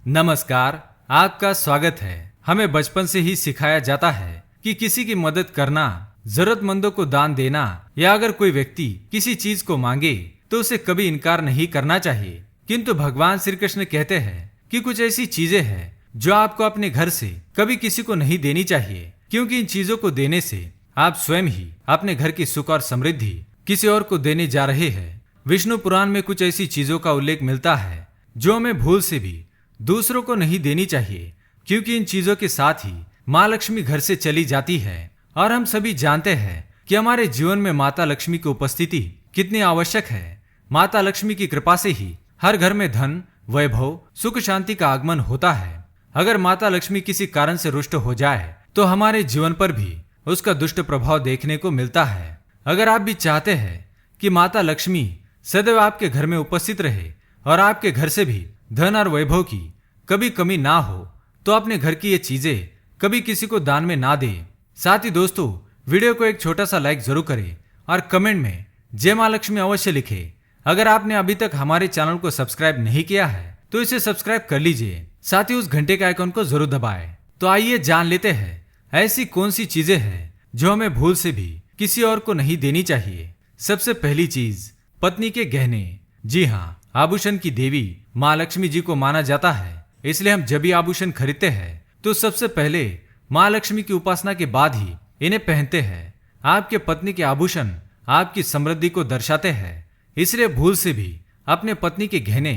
नमस्कार, आपका स्वागत है। हमें बचपन से ही सिखाया जाता है कि किसी की मदद करना, जरूरतमंदों को दान देना या अगर कोई व्यक्ति किसी चीज को मांगे तो उसे कभी इनकार नहीं करना चाहिए। किंतु भगवान श्री कृष्ण कहते हैं कि कुछ ऐसी चीजें हैं जो आपको अपने घर से कभी किसी को नहीं देनी चाहिए, क्योंकि इन चीजों को देने से आप स्वयं ही अपने घर की सुख और समृद्धि किसी और को देने जा रहे हैं। विष्णु पुराण में कुछ ऐसी चीजों का उल्लेख मिलता है जो हमें भूल से भी दूसरों को नहीं देनी चाहिए, क्योंकि इन चीजों के साथ ही माँ लक्ष्मी घर से चली जाती है। और हम सभी जानते हैं कि हमारे जीवन में माता लक्ष्मी की उपस्थिति कितनी आवश्यक है। माता लक्ष्मी की कृपा से ही हर घर में धन, वैभव, सुख, शांति का आगमन होता है। अगर माता लक्ष्मी किसी कारण से रुष्ट हो जाए तो हमारे जीवन पर भी उसका दुष्ट प्रभाव देखने को मिलता है। अगर आप भी चाहते हैं कि माता लक्ष्मी सदैव आपके घर में उपस्थित रहे और आपके घर से भी धन और वैभव की कभी कमी ना हो, तो अपने घर की ये चीजें कभी किसी को दान में ना दे। साथ ही दोस्तों, वीडियो को एक छोटा सा लाइक जरूर करें और कमेंट में जय मां लक्ष्मी अवश्य लिखें। अगर आपने अभी तक हमारे चैनल को सब्सक्राइब नहीं किया है तो इसे सब्सक्राइब कर लीजिए, साथ ही उस घंटे के आइकॉन को जरूर दबाएं। तो आइए जान लेते हैं ऐसी कौन सी चीजें हैं जो हमें भूल से भी किसी और को नहीं देनी चाहिए। सबसे पहली चीज, पत्नी के गहने। जी हाँ, आभूषण की देवी माँ लक्ष्मी जी को माना जाता है, इसलिए हम जब भी आभूषण खरीदते हैं तो सबसे पहले माँ लक्ष्मी की उपासना के बाद ही इन्हें पहनते हैं। आपके पत्नी के आभूषण आपकी समृद्धि को दर्शाते हैं, इसलिए भूल से भी अपने पत्नी के गहने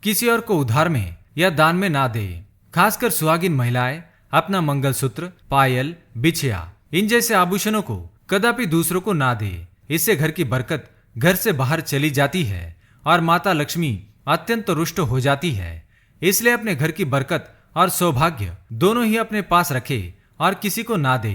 किसी और को उधार में या दान में ना दे। खासकर सुहागिन महिलाएं अपना मंगलसूत्र, पायल, बिछिया, इन जैसे आभूषणों को कदापि दूसरों को ना दे। इससे घर की बरकत घर से बाहर चली जाती है और माता लक्ष्मी अत्यंत रुष्ट हो जाती है। इसलिए अपने घर की बरकत और सौभाग्य दोनों ही अपने पास रखे और किसी को ना दे।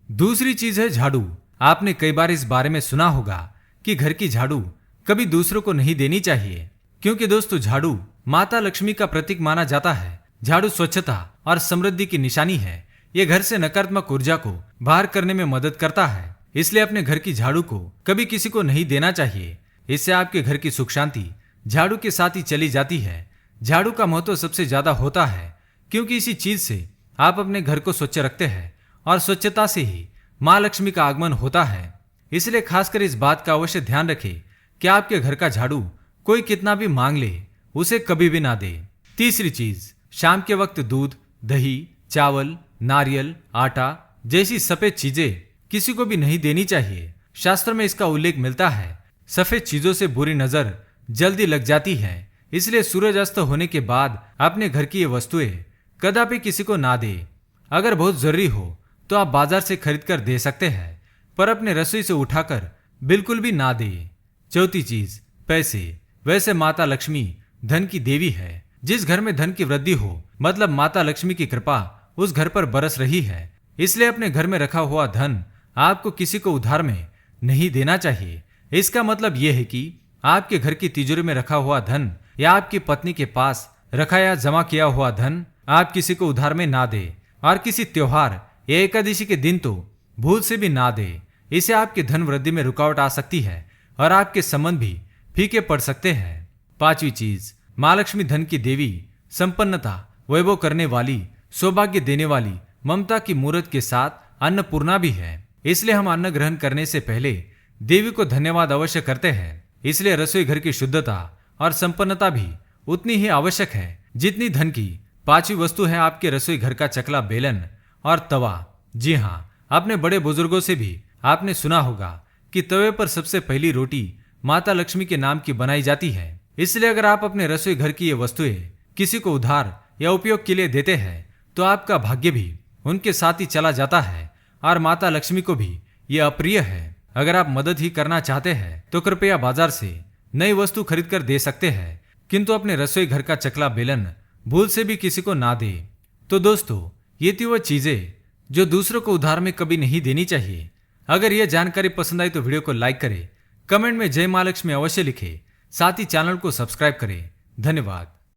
दूसरी चीज है झाड़ू। आपने कई बार इस बारे में सुना होगा कि घर की झाड़ू कभी दूसरों को नहीं देनी चाहिए, क्योंकि दोस्तों झाड़ू माता लक्ष्मी का प्रतीक माना जाता है। झाड़ू स्वच्छता और समृद्धि की निशानी है। ये घर से नकारात्मक ऊर्जा को बाहर करने में मदद करता है, इसलिए अपने घर की झाड़ू को कभी किसी को नहीं देना चाहिए। इससे आपके घर की सुख शांति झाड़ू के साथ ही चली जाती है। झाड़ू का महत्व सबसे ज्यादा होता है, क्योंकि इसी चीज से आप अपने घर को स्वच्छ रखते हैं और स्वच्छता से ही माँ लक्ष्मी का आगमन होता है। इसलिए खासकर इस बात का अवश्य ध्यान रखें कि आपके घर का झाड़ू कोई कितना भी मांग ले, उसे कभी भी ना दे। तीसरी चीज, शाम के वक्त दूध, दही, चावल, नारियल, आटा जैसी सफेद चीजें किसी को भी नहीं देनी चाहिए। शास्त्र में इसका उल्लेख मिलता है। सफेद चीजों से बुरी नजर जल्दी लग जाती है, इसलिए सूरज अस्त होने के बाद अपने घर की ये वस्तुएं कदापि किसी को ना दे। अगर बहुत जरूरी हो तो आप बाजार से खरीद कर दे सकते हैं, पर अपने रसोई से उठाकर बिल्कुल भी ना दे। चौथी चीज, पैसे। वैसे माता लक्ष्मी धन की देवी है। जिस घर में धन की वृद्धि हो, मतलब माता लक्ष्मी की कृपा उस घर पर बरस रही है। इसलिए अपने घर में रखा हुआ धन आपको किसी को उधार में नहीं देना चाहिए। इसका मतलब यह है कि आपके घर की तिजोरी में रखा हुआ धन या आपकी पत्नी के पास रखा या जमा किया हुआ धन आप किसी को उधार में ना दे, और किसी त्योहार या एकादशी के दिन तो भूल से भी ना दे। इससे आपके धन वृद्धि में रुकावट आ सकती है और आपके संबंध भी फीके पड़ सकते हैं। पांचवी चीज, माँ लक्ष्मी धन की देवी, संपन्नता, वैभव करने वाली, सौभाग्य देने वाली, ममता की मूर्त के साथ अन्नपूर्णा भी है। इसलिए हम अन्न ग्रहण करने से पहले देवी को धन्यवाद अवश्य करते हैं। इसलिए रसोई घर की शुद्धता और संपन्नता भी उतनी ही आवश्यक है जितनी धन की पांचवी वस्तु है आपके रसोई घर का चकला, बेलन और तवा। जी हाँ, अपने बड़े बुजुर्गों से भी आपने सुना होगा कि तवे पर सबसे पहली रोटी माता लक्ष्मी के नाम की बनाई जाती है। इसलिए अगर आप अपने रसोई घर की ये वस्तुएं किसी को उधार या उपयोग के लिए देते हैं तो आपका भाग्य भी उनके साथ ही चला जाता है और माता लक्ष्मी को भी ये अप्रिय है। अगर आप मदद ही करना चाहते हैं तो कृपया बाजार से नई वस्तु खरीद कर दे सकते हैं, किंतु अपने रसोई घर का चकला, बेलन भूल से भी किसी को ना दे। तो दोस्तों, ये थी वो चीजें जो दूसरों को उधार में कभी नहीं देनी चाहिए। अगर यह जानकारी पसंद आई तो वीडियो को लाइक करें, कमेंट में जय मां लक्ष्मी अवश्य लिखें, साथ ही चैनल को सब्सक्राइब करें। धन्यवाद।